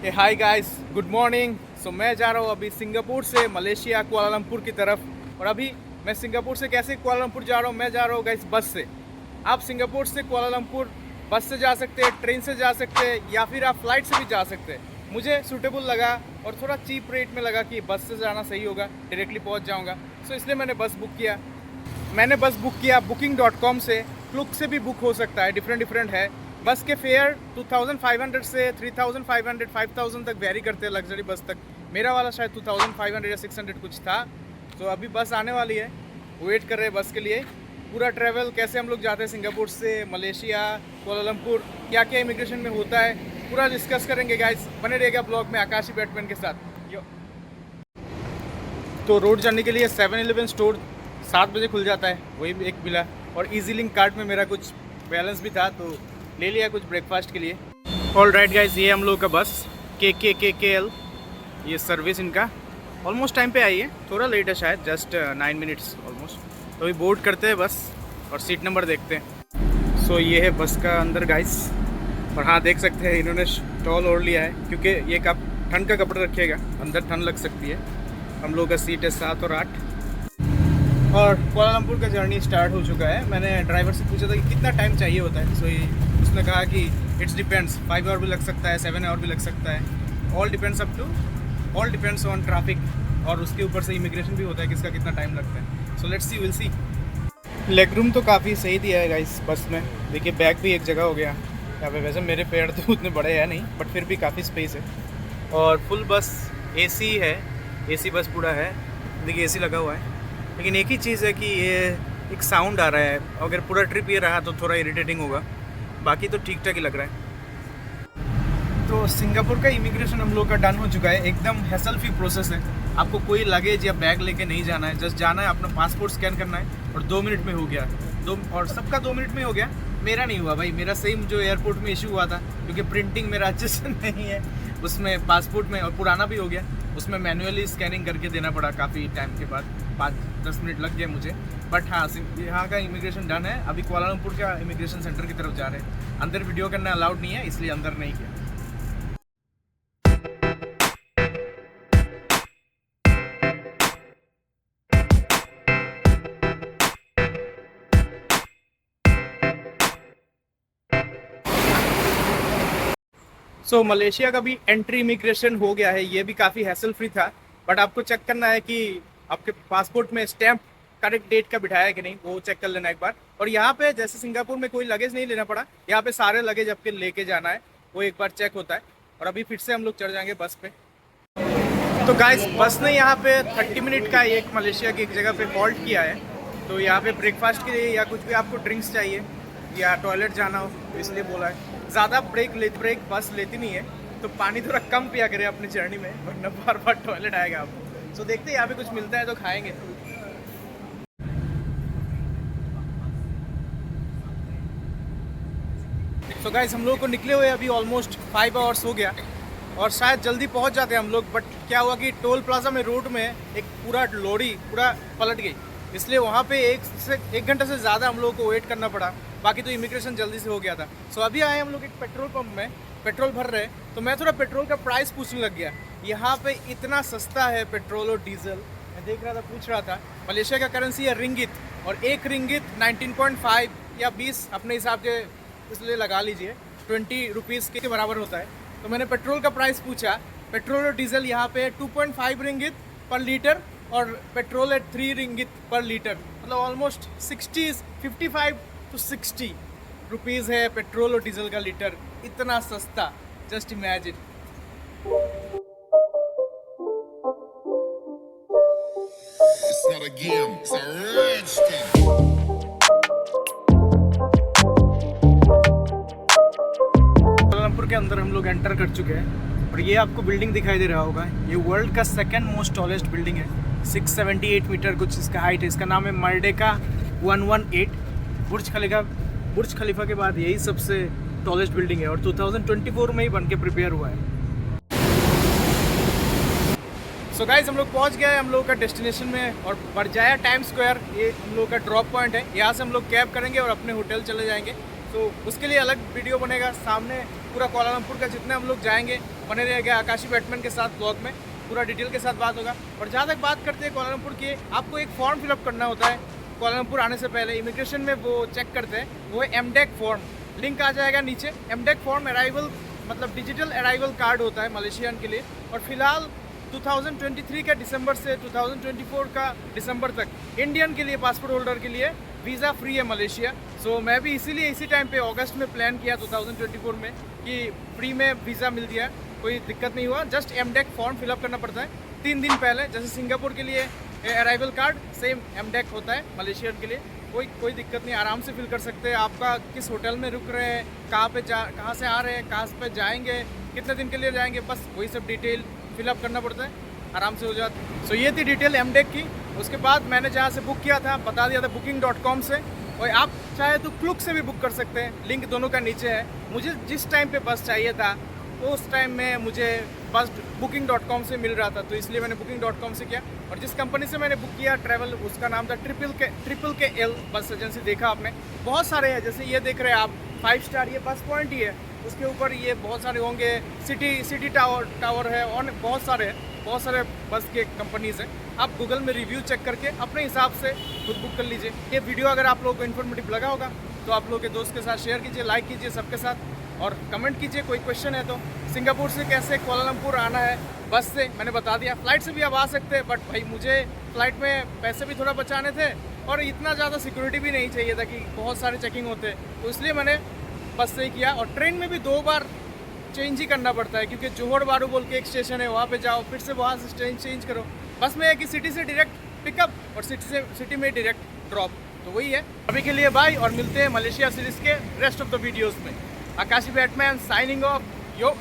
हाय guys, good morning. So मैं जा रहा हूँ अभी सिंगापुर से मलेशिया कुआलालंपुर की तरफ। और अभी मैं सिंगापुर से कैसे कुआलालंपुर जा रहा हूँ, मैं जा रहा हूँ गाइस बस से। आप सिंगापुर से कुआलालंपुर बस से जा सकते हैं, ट्रेन से जा सकते हैं, या फिर आप फ्लाइट से भी जा सकते हैं। मुझे सूटेबल लगा और थोड़ा चीप रेट में लगा कि बस से जाना सही होगा, डायरेक्टली पहुँच जाऊँगा। सो इसलिए मैंने बस बुक किया। booking.com से, क्लुक से भी बुक हो सकता है, डिफरेंट है। बस के फेयर 2500 से 3500 5000 तक वेरी करते हैं, लग्जरी बस तक। मेरा वाला शायद 2500 या 600 कुछ था। तो अभी बस आने वाली है, वेट कर रहे हैं बस के लिए। पूरा ट्रैवल कैसे हम लोग जाते हैं सिंगापुर से मलेशिया कुआलालंपुर, क्या क्या इमिग्रेशन में होता है, पूरा डिस्कस करेंगे गाइस। बने रहेगा ब्लॉग में आकाशी बैटमैन के साथ। तो रोड जाने के लिए 7-Eleven स्टोर 7 बजे खुल जाता है, वही एक मिला। और इजी लिंक कार्ड में मेरा कुछ बैलेंस भी था तो ले लिया कुछ ब्रेकफास्ट के लिए। ऑल राइट गाइज, ये हम लोग का बस KKKKL, ये सर्विस इनका ऑलमोस्ट टाइम पे आई है। थोड़ा लेट है शायद, जस्ट 9 मिनट्स ऑलमोस्ट। तो अभी बोर्ड करते हैं बस और सीट नंबर देखते हैं। सो ये है बस का अंदर गाइस। और हाँ, देख सकते हैं इन्होंने स्टॉल ओढ़ लिया है, क्योंकि ये कब ठंड का कपड़ा रखिएगा, अंदर ठंड लग सकती है। हम लोग का सीट है 7 और 8। और कुआलालंपुर का जर्नी स्टार्ट हो चुका है। मैंने ड्राइवर से पूछा था कि कितना टाइम चाहिए होता है। सो उसने कहा कि इट्स डिपेंड्स, 5 आवर भी लग सकता है, 7 आवर भी लग सकता है। ऑल डिपेंड्स ऑन ट्रैफिक, और उसके ऊपर से इमिग्रेशन भी होता है, किसका कितना टाइम लगता है। So let's see, will see. Leg room तो काफ़ी सही दिया है गाइस बस में। देखिए बैग भी एक जगह हो गया यहाँ पे। वैसे मेरे पैर तो उतने बड़े हैं नहीं, बट फिर भी काफ़ी स्पेस है। और फुल बस AC है, AC बस पूरा है। देखिए AC लगा हुआ है। लेकिन एक ही चीज़ है कि ये एक साउंड आ रहा है। अगर पूरा ट्रिप ये रहा तो थोड़ा इरिटेटिंग होगा, बाकी तो ठीक ठाक ही लग रहा है। तो सिंगापुर का इमिग्रेशन हम लोग का डन हो चुका है। एकदम हैसल फ्री प्रोसेस है। आपको कोई लगेज या बैग लेके नहीं जाना है, जस्ट जाना है, अपना पासपोर्ट स्कैन करना है और 2 मिनट में हो गया। और सबका 2 मिनट में हो गया। मेरा नहीं हुआ भाई, मेरा सेम जो एयरपोर्ट में इशू हुआ था, क्योंकि प्रिंटिंग मेरा अच्छे से नहीं है उसमें पासपोर्ट में, और पुराना भी हो गया। उसमें मैनुअली स्कैनिंग करके देना पड़ा काफ़ी टाइम के बाद, 5-10 मिनट लग गए मुझे। बट हाँ, यहाँ का इमिग्रेशन डन है। अभी कुआलालंपुर का इमिग्रेशन सेंटर की तरफ जा रहे हैं। अंदर वीडियो करना अलाउड नहीं है, इसलिए अंदर नहीं किया। सो मलेशिया का भी एंट्री इमिग्रेशन हो गया है। ये भी काफ़ी हैसल फ्री था, बट आपको चेक करना है कि आपके पासपोर्ट में स्टैंप करेक्ट डेट का बिठाया है कि नहीं, वो चेक कर लेना एक बार। और यहाँ पे जैसे सिंगापुर में कोई लगेज नहीं लेना पड़ा, यहाँ पे सारे लगेज आपके लेके जाना है, वो एक बार चेक होता है। और अभी फिर से हम लोग चढ़ जाएंगे बस पे। तो गाइस, बस ने यहाँ पे 30 मिनट का एक मलेशिया की एक जगह पे हॉल्ट किया है। तो यहाँ पे ब्रेकफास्ट के लिए या कुछ भी आपको ड्रिंक्स चाहिए या टॉयलेट जाना हो तो इसलिए बोला है। ज़्यादा ब्रेक बस लेती नहीं है, तो पानी थोड़ा कम पिया करें अपनी जर्नी में, वरना बार बार टॉयलेट आएगा आपको। सो देखते हैं, यहाँ पे कुछ मिलता है तो खाएंगे। तो गाइस, हम लोग को निकले हुए अभी ऑलमोस्ट 5 आवर्स हो गया, और शायद जल्दी पहुंच जाते हैं हम लोग। बट क्या हुआ कि टोल प्लाजा में रोड में एक पूरा लॉरी पूरा पलट गई, इसलिए वहाँ पे 1 घंटे से ज़्यादा हम लोग को वेट करना पड़ा। बाकी तो इमिग्रेशन जल्दी से हो गया था। सो अभी आए हम लोग एक पेट्रोल पंप में, पेट्रोल भर रहे हैं। तो मैं थोड़ा पेट्रोल का प्राइस पूछने लग गया। यहाँ पे इतना सस्ता है पेट्रोल और डीजल। मैं देख रहा था, पूछ रहा था। मलेशिया का करेंसी है रिंगित, और एक रिंगित 19.5 या 20 अपने हिसाब के इसलिए लगा लीजिए, 20 रुपीज़ के बराबर होता है। तो मैंने पेट्रोल का प्राइस पूछा। पेट्रोल और डीजल यहाँ पे 2.5 रिंगित पर लीटर, और पेट्रोल है 3 रिंगित पर लीटर। मतलब ऑलमोस्ट 55 to 60 रुपीज़ है पेट्रोल और डीजल का लीटर। इतना सस्ता, just imagine. It's not a game, it's a rich thing. Kuala Lumpur के अंदर हम लोग एंटर कर चुके हैं, और ये आपको बिल्डिंग दिखाई दे रहा होगा। ये वर्ल्ड का 2nd मोस्ट टॉलेस्ट बिल्डिंग है। 678 मीटर कुछ इसका हाइट है। इसका नाम है मर्डेका 118। बुर्ज खलीफा के बाद यही सबसे टॉलेस्ट बिल्डिंग है, और 2024 में ही बन के प्रिपेयर हुआ है। सो गाइस, हम लोग पहुंच गए हम लोग का डेस्टिनेशन में, और बरजाया टाइम स्क्वायर ये हम लोग का ड्रॉप पॉइंट है। यहाँ से हम लोग कैब करेंगे और अपने होटल चले जाएंगे। तो उसके लिए अलग वीडियो बनेगा। सामने पूरा कोलालमपुर का जितने हम लोग जाएंगे बने रहेगा आकाशी बैटमैन के साथ ब्लॉग में, पूरा डिटेल के साथ बात होगा। और जहाँ तक बात करते हैं कोलालमपुर की, आपको एक फॉर्म फिलअप करना होता है कोलालमपुर आने से पहले। इमिग्रेशन में वो चेक करते हैं, वो है एमडेक फॉर्म, लिंक आ जाएगा नीचे। एमडेक फॉर्म अराइवल मतलब डिजिटल अराइवल कार्ड होता है मलेशियन के लिए। और फिलहाल 2023 का दिसंबर से 2024 का दिसंबर तक इंडियन के लिए, पासपोर्ट होल्डर के लिए वीज़ा फ्री है मलेशिया। सो मैं भी इसीलिए इसी टाइम पे अगस्त में प्लान किया 2024 में कि फ्री में वीज़ा मिल गया, कोई दिक्कत नहीं हुआ। जस्ट एमडेक फॉर्म फिलअप करना पड़ता है 3 दिन पहले। जैसे सिंगापुर के लिए अराइवल कार्ड सेम एमडेक होता है मलेशियन के लिए, कोई दिक्कत नहीं, आराम से फिल कर सकते हैं। आपका किस होटल में रुक रहे हैं, कहाँ से आ रहे हैं, कहाँ पे जाएंगे, कितने दिन के लिए जाएंगे, बस वही सब डिटेल फिलअप करना पड़ता है, आराम से हो जाता है। सो ये थी डिटेल एमडेक की। उसके बाद मैंने जहाँ से बुक किया था बता दिया था, booking.com से। और आप चाहे तो क्लुक से भी बुक कर सकते हैं, लिंक दोनों का नीचे है। मुझे जिस टाइम पे बस चाहिए था उस टाइम में मुझे बस booking.com से मिल रहा था, तो इसलिए मैंने booking.com से किया। और जिस कंपनी से मैंने बुक किया ट्रैवल, उसका नाम था ट्रिपल के एल बस एजेंसी। देखा आपने, बहुत सारे हैं, जैसे ये देख रहे हैं आप 5 स्टार, ये बस पॉइंट ही है। उसके ऊपर ये बहुत सारे होंगे, सिटी टावर है, और बहुत सारे बस के कंपनीज़ हैं। आप गूगल में रिव्यू चेक करके अपने हिसाब से खुद बुक कर लीजिए। ये वीडियो अगर आप लोगों को इन्फॉर्मेटिव लगा होगा तो आप लोगों के दोस्त के साथ शेयर कीजिए, लाइक कीजिए सबके साथ, और कमेंट कीजिए कोई क्वेश्चन है तो। सिंगापुर से कैसे कोलालमपुर आना है बस से मैंने बता दिया, फ्लाइट से भी आप आ सकते हैं, बट भाई मुझे फ़्लाइट में पैसे भी थोड़ा बचाने थे और इतना ज़्यादा सिक्योरिटी भी नहीं चाहिए था कि बहुत सारे चेकिंग होते, तो इसलिए मैंने बस से ही किया। और ट्रेन में भी 2 बार चेंज ही करना पड़ता है, क्योंकि जोहर बारू बोल के एक स्टेशन है, वहाँ पे जाओ, फिर से वहाँ से चेंज करो। बस में है कि सिटी से डायरेक्ट पिकअप और सिटी में डायरेक्ट ड्रॉप, तो वही है। अभी के लिए बाय, और मिलते हैं मलेशिया सीरीज़ के रेस्ट ऑफ द वीडियोज़ में। आकाशी बैटमैन साइनिंग ऑफ, यो।